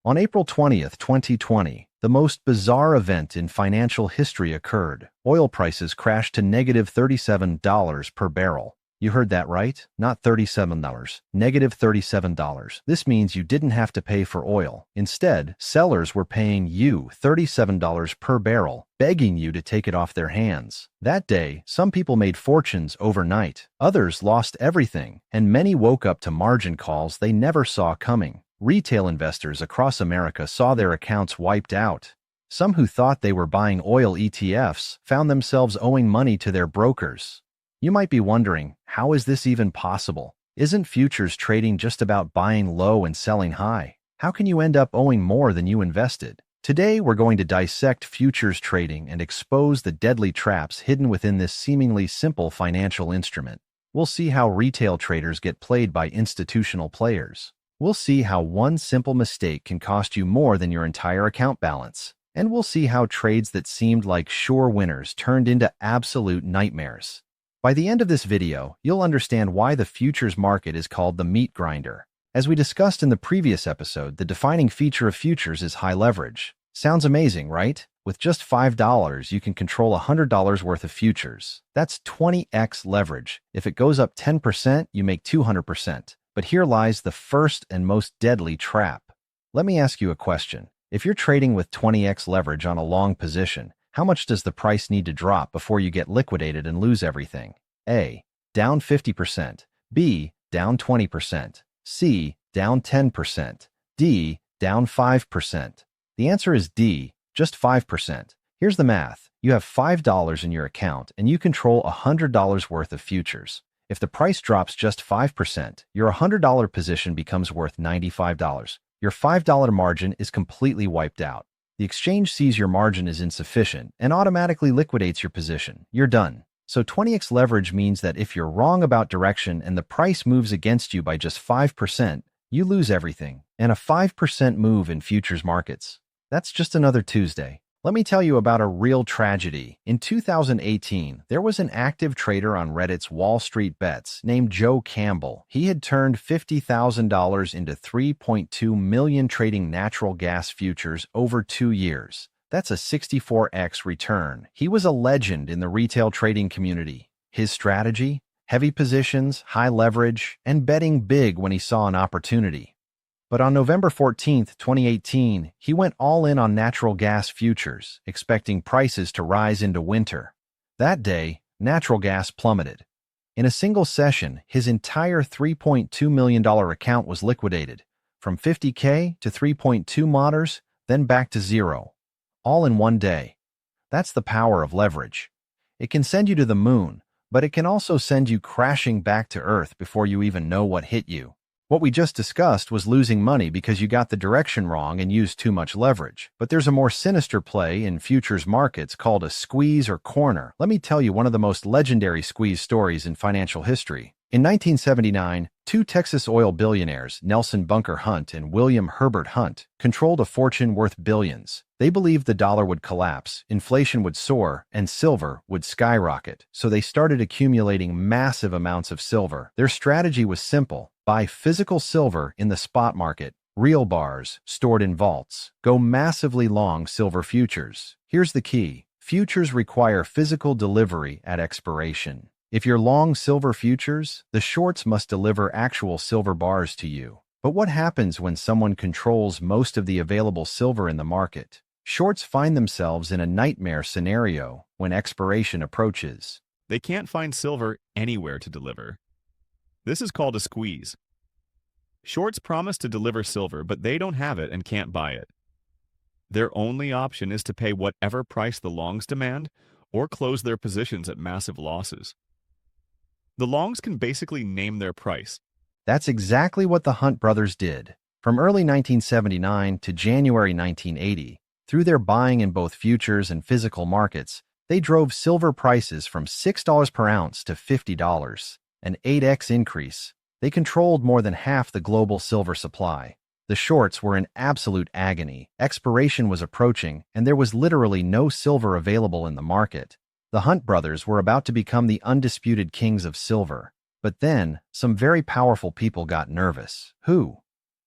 On April 20th, 2020, the most bizarre event in financial history occurred. Oil prices crashed to negative $37 per barrel. You heard that right? Not $37, negative $37. This means you didn't have to pay for oil. Instead, sellers were paying you $37 per barrel, begging you to take it off their hands. That day, some people made fortunes overnight. Others lost everything, and many woke up to margin calls they never saw coming. Retail investors across America saw their accounts wiped out. Some who thought they were buying oil ETFs found themselves owing money to their brokers. You might be wondering, how is this even possible? Isn't futures trading just about buying low and selling high? How can you end up owing more than you invested? Today, we're going to dissect futures trading and expose the deadly traps hidden within this seemingly simple financial instrument. We'll see how retail traders get played by institutional players. We'll see how one simple mistake can cost you more than your entire account balance. And we'll see how trades that seemed like sure winners turned into absolute nightmares. By the end of this video, you'll understand why the futures market is called the meat grinder. As we discussed in the previous episode, the defining feature of futures is high leverage. Sounds amazing, right? With just $5, you can control $100 worth of futures. That's 20x leverage. If it goes up 10%, you make 200%. But here lies the first and most deadly trap. Let me ask you a question. If you're trading with 20x leverage on a long position, how much does the price need to drop before you get liquidated and lose everything? A. Down 50%. B. Down 20%. C. Down 10%. D. Down 5%. The answer is D. Just 5%. Here's the math. You have $5 in your account and you control $100 worth of futures. If the price drops just 5%, your $100 position becomes worth $95. Your $5 margin is completely wiped out. The exchange sees your margin is insufficient and automatically liquidates your position. You're done. So 20x leverage means that if you're wrong about direction and the price moves against you by just 5%, you lose everything. And a 5% move in futures markets, that's just another Tuesday. Let me tell you about a real tragedy. In 2018, there was an active trader on Reddit's Wall Street Bets named Joe Campbell. He had turned $50,000 into 3.2 million trading natural gas futures over 2 years. That's a 64x return. He was a legend in the retail trading community. His strategy? Heavy positions, high leverage, and betting big when he saw an opportunity. But on November 14, 2018, he went all in on natural gas futures, expecting prices to rise into winter. That day, natural gas plummeted. In a single session, his entire $3.2 million account was liquidated, from $50K to 3.2 modders, then back to zero. All in one day. That's the power of leverage. It can send you to the moon, but it can also send you crashing back to earth before you even know what hit you. What we just discussed was losing money because you got the direction wrong and used too much leverage. But there's a more sinister play in futures markets called a squeeze or corner. Let me tell you one of the most legendary squeeze stories in financial history. In 1979, two Texas oil billionaires, Nelson Bunker Hunt and William Herbert Hunt, controlled a fortune worth billions. They believed the dollar would collapse, inflation would soar, and silver would skyrocket. So they started accumulating massive amounts of silver. Their strategy was simple. Buy physical silver in the spot market, real bars stored in vaults. Go massively long silver futures. Here's the key. Futures require physical delivery at expiration. If you're long silver futures, the shorts must deliver actual silver bars to you. But what happens when someone controls most of the available silver in the market? Shorts find themselves in a nightmare scenario when expiration approaches. They can't find silver anywhere to deliver. This is called a squeeze. Shorts promise to deliver silver, but they don't have it and can't buy it. Their only option is to pay whatever price the longs demand or close their positions at massive losses. The longs can basically name their price. That's exactly what the Hunt brothers did. From early 1979 to January 1980, through their buying in both futures and physical markets, they drove silver prices from $6 per ounce to $50. An 8x increase. They controlled more than half the global silver supply. The shorts were in absolute agony. Expiration was approaching, and there was literally no silver available in the market. The Hunt brothers were about to become the undisputed kings of silver. But then, some very powerful people got nervous. Who?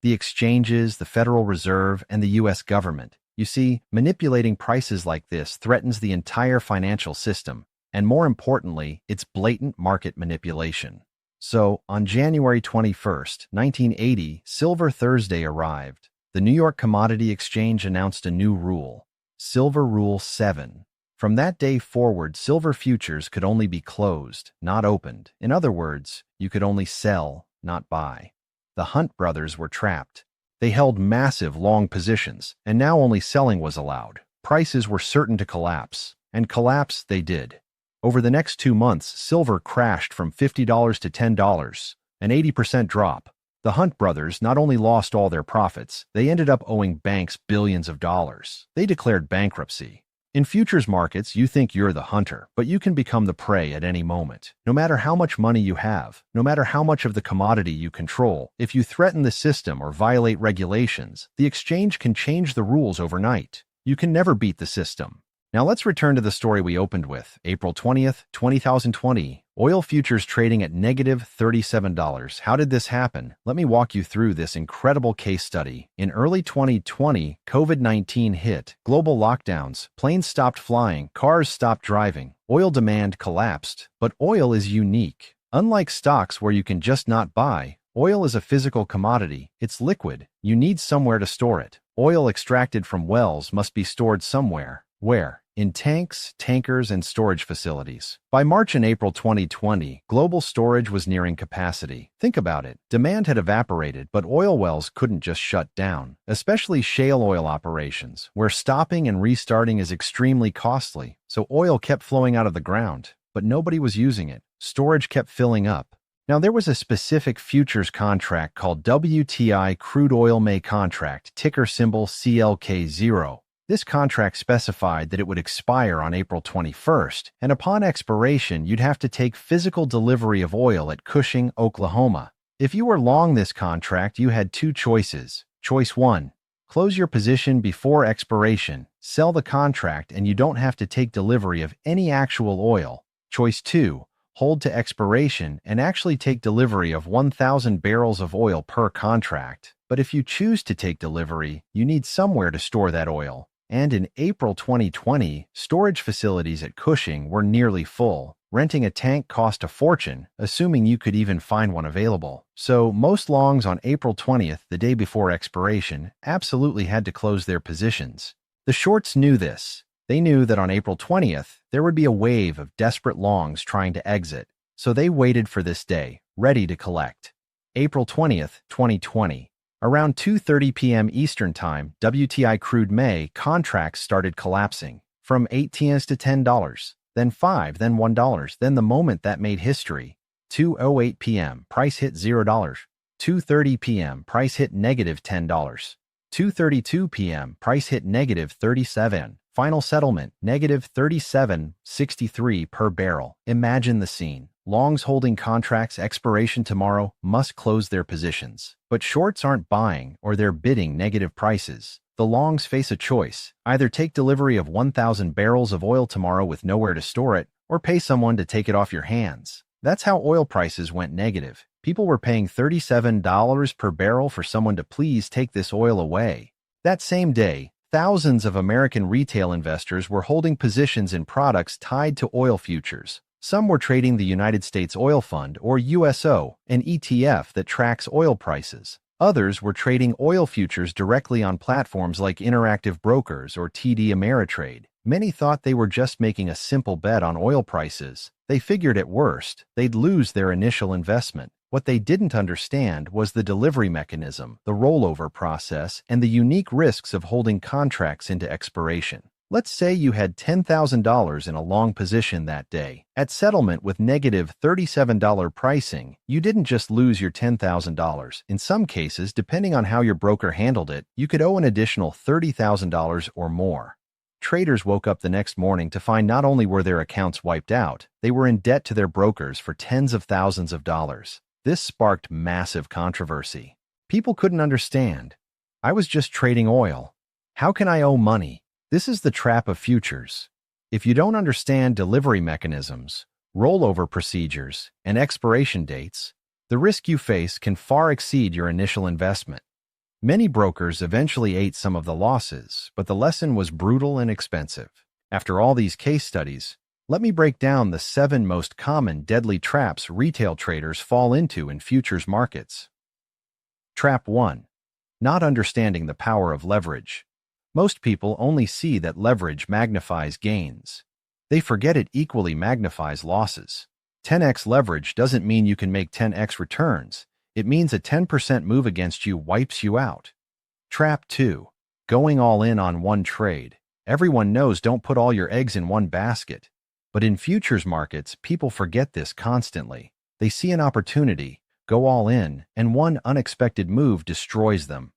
The exchanges, the Federal Reserve, and the U.S. government. You see, manipulating prices like this threatens the entire financial system, and more importantly, it's blatant market manipulation. So, on January 21st, 1980, Silver Thursday arrived. The New York Commodity Exchange announced a new rule, Silver Rule 7. From that day forward, silver futures could only be closed, not opened. In other words, you could only sell, not buy. The Hunt brothers were trapped. They held massive long positions, and now only selling was allowed. Prices were certain to collapse, and collapse they did. Over the next 2 months, silver crashed from $50 to $10, an 80% drop. The Hunt brothers not only lost all their profits, they ended up owing banks billions of dollars. They declared bankruptcy. In futures markets, you think you're the hunter, but you can become the prey at any moment. No matter how much money you have, no matter how much of the commodity you control, if you threaten the system or violate regulations, the exchange can change the rules overnight. You can never beat the system. Now let's return to the story we opened with, April 20th, 2020. Oil futures trading at negative $37. How did this happen? Let me walk you through this incredible case study. In early 2020, COVID-19 hit, global lockdowns, planes stopped flying, cars stopped driving, oil demand collapsed. But oil is unique. Unlike stocks where you can just not buy, oil is a physical commodity. It's liquid. You need somewhere to store it. Oil extracted from wells must be stored somewhere. Where? In tanks, tankers, and storage facilities. By March and April 2020, global storage was nearing capacity. Think about it. Demand had evaporated, but oil wells couldn't just shut down, especially shale oil operations, where stopping and restarting is extremely costly. So oil kept flowing out of the ground, but nobody was using it. Storage kept filling up. Now, there was a specific futures contract called WTI Crude Oil May contract, ticker symbol CLK0. This contract specified that it would expire on April 21st, and upon expiration, you'd have to take physical delivery of oil at Cushing, Oklahoma. If you were long this contract, you had 2 choices. Choice 1, close your position before expiration, sell the contract, and you don't have to take delivery of any actual oil. Choice 2, hold to expiration and actually take delivery of 1,000 barrels of oil per contract. But if you choose to take delivery, you need somewhere to store that oil. And in April 2020, storage facilities at Cushing were nearly full. Renting a tank cost a fortune, assuming you could even find one available. So most longs on April 20th, the day before expiration, absolutely had to close their positions. The shorts knew this. They knew that on April 20th, there would be a wave of desperate longs trying to exit. So they waited for this day, ready to collect. April 20th, 2020. Around 2:30 p.m. Eastern Time, WTI Crude May contracts started collapsing. From $18 to $10, then $5, then $1, then the moment that made history. 2:08 p.m., price hit $0. 2:30 p.m., price hit negative $10. 2:32 p.m., price hit negative 37. Final settlement, negative 37.63 per barrel. Imagine the scene. Longs holding contracts expiration tomorrow must close their positions. But shorts aren't buying or they're bidding negative prices. The longs face a choice. Either take delivery of 1,000 barrels of oil tomorrow with nowhere to store it, or pay someone to take it off your hands. That's how oil prices went negative. People were paying $37 per barrel for someone to please take this oil away. That same day, thousands of American retail investors were holding positions in products tied to oil futures. Some were trading the United States Oil Fund, or USO, an ETF that tracks oil prices. Others were trading oil futures directly on platforms like Interactive Brokers or TD Ameritrade. Many thought they were just making a simple bet on oil prices. They figured at worst, they'd lose their initial investment. What they didn't understand was the delivery mechanism, the rollover process, and the unique risks of holding contracts into expiration. Let's say you had $10,000 in a long position that day. At settlement with negative $37 pricing, you didn't just lose your $10,000. In some cases, depending on how your broker handled it, you could owe an additional $30,000 or more. Traders woke up the next morning to find not only were their accounts wiped out, they were in debt to their brokers for tens of thousands of dollars. This sparked massive controversy. People couldn't understand. I was just trading oil. How can I owe money? This is the trap of futures. If you don't understand delivery mechanisms, rollover procedures, and expiration dates, the risk you face can far exceed your initial investment. Many brokers eventually ate some of the losses, but the lesson was brutal and expensive. After all these case studies, let me break down the 7 most common deadly traps retail traders fall into in futures markets. Trap 1. Not understanding the power of leverage. Most people only see that leverage magnifies gains. They forget it equally magnifies losses. 10x leverage doesn't mean you can make 10x returns. It means a 10% move against you wipes you out. Trap 2. Going all in on one trade. Everyone knows don't put all your eggs in one basket. But in futures markets, people forget this constantly. They see an opportunity, go all in, and one unexpected move destroys them.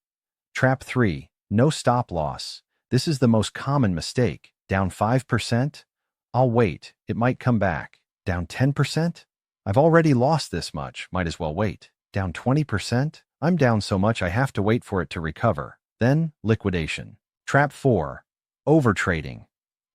Trap 3. No stop loss. This is the most common mistake. Down 5%? I'll wait. It might come back. Down 10%? I've already lost this much. Might as well wait. Down 20%? I'm down so much I have to wait for it to recover. Then, liquidation. Trap 4. Overtrading.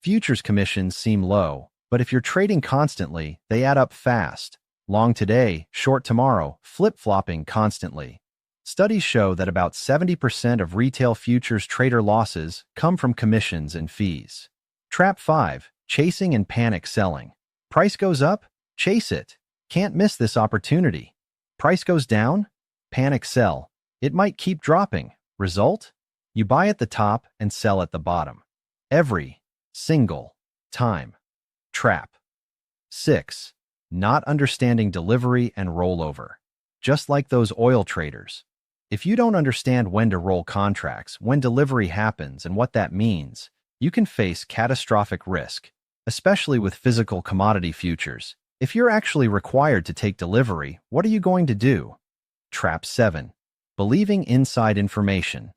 Futures commissions seem low, but if you're trading constantly, they add up fast. Long today, short tomorrow, flip-flopping constantly. Studies show that about 70% of retail futures trader losses come from commissions and fees. Trap 5. Chasing and panic selling. Price goes up? Chase it. Can't miss this opportunity. Price goes down? Panic sell. It might keep dropping. Result? You buy at the top and sell at the bottom. Every single time. Trap 6. Not understanding delivery and rollover. Just like those oil traders. If you don't understand when to roll contracts, when delivery happens, and what that means, you can face catastrophic risk, especially with physical commodity futures. If you're actually required to take delivery, what are you going to do? Trap 7. Believing inside information.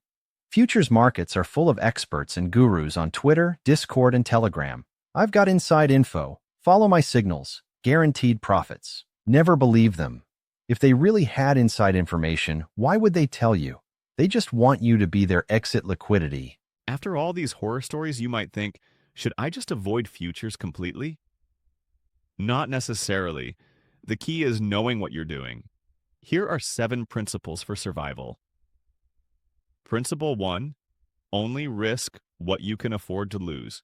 Futures markets are full of experts and gurus on Twitter, Discord, and Telegram. I've got inside info. Follow my signals. Guaranteed profits. Never believe them. If they really had inside information, why would they tell you? They just want you to be their exit liquidity. After all these horror stories, you might think, should I just avoid futures completely? Not necessarily. The key is knowing what you're doing. Here are 7 principles for survival. Principle 1. Only risk what you can afford to lose.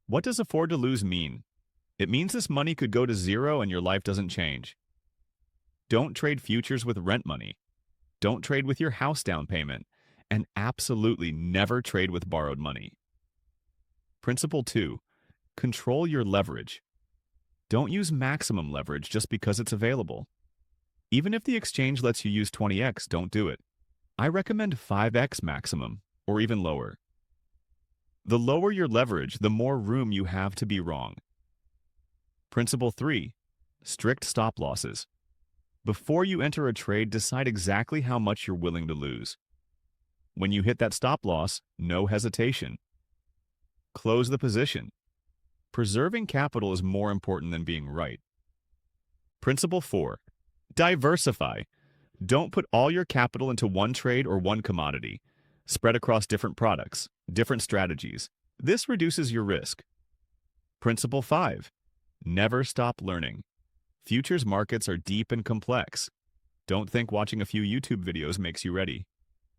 What does afford to lose mean? It means this money could go to zero and your life doesn't change. Don't trade futures with rent money. Don't trade with your house down payment. And absolutely never trade with borrowed money. Principle 2. Control your leverage. Don't use maximum leverage just because it's available. Even if the exchange lets you use 20x, don't do it. I recommend 5x maximum, or even lower. The lower your leverage, the more room you have to be wrong. Principle 3. Strict stop losses. Before you enter a trade, decide exactly how much you're willing to lose. When you hit that stop loss, no hesitation. Close the position. Preserving capital is more important than being right. Principle 4. Diversify. Don't put all your capital into one trade or one commodity. Spread across different products, different strategies. This reduces your risk. Principle 5. Never stop learning. Futures markets are deep and complex. Don't think watching a few YouTube videos makes you ready.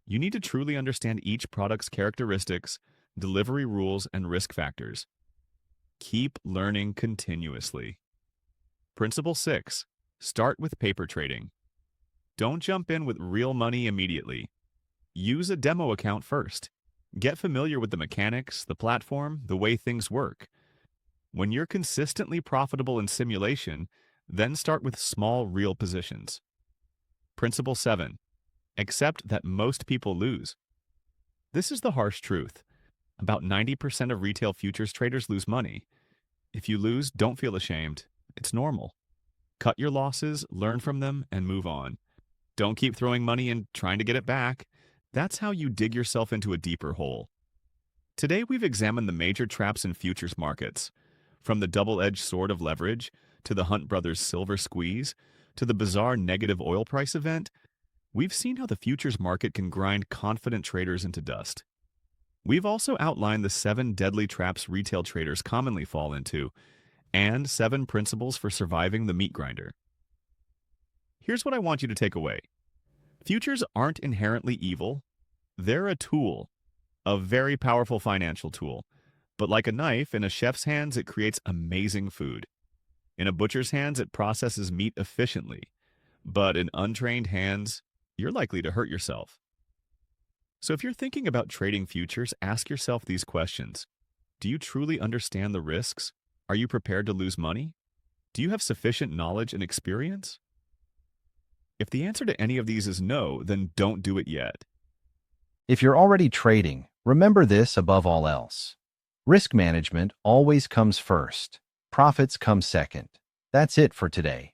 You need to truly understand each product's characteristics, delivery rules, and risk factors. Keep learning continuously. Principle 6. Start with paper trading. Don't jump in with real money immediately. Use a demo account first. Get familiar with the mechanics, the platform, the way things work. When you're consistently profitable in simulation, then start with small real positions. Principle 7. Accept that most people lose. This is the harsh truth. About 90% of retail futures traders lose money. If you lose, don't feel ashamed. It's normal. Cut your losses, learn from them, and move on. Don't keep throwing money and trying to get it back. That's how you dig yourself into a deeper hole. Today, we've examined the major traps in futures markets, from the double-edged sword of leverage, to the Hunt Brothers silver squeeze, to the bizarre negative oil price event. We've seen how the futures market can grind confident traders into dust. We've also outlined the 7 deadly traps retail traders commonly fall into, and 7 principles for surviving the meat grinder. Here's what I want you to take away. Futures aren't inherently evil. They're a tool, a very powerful financial tool. But like a knife, in a chef's hands, it creates amazing food. In a butcher's hands, it processes meat efficiently. But in untrained hands, you're likely to hurt yourself. So if you're thinking about trading futures, ask yourself these questions. Do you truly understand the risks? Are you prepared to lose money? Do you have sufficient knowledge and experience? If the answer to any of these is no, then don't do it yet. If you're already trading, remember this above all else. Risk management always comes first. Profits come second. That's it for today.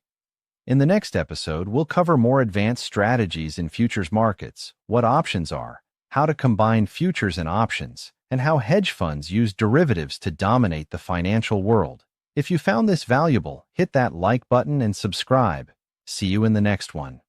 In the next episode, we'll cover more advanced strategies in futures markets, what options are, how to combine futures and options, and how hedge funds use derivatives to dominate the financial world. If you found this valuable, hit that like button and subscribe. See you in the next one.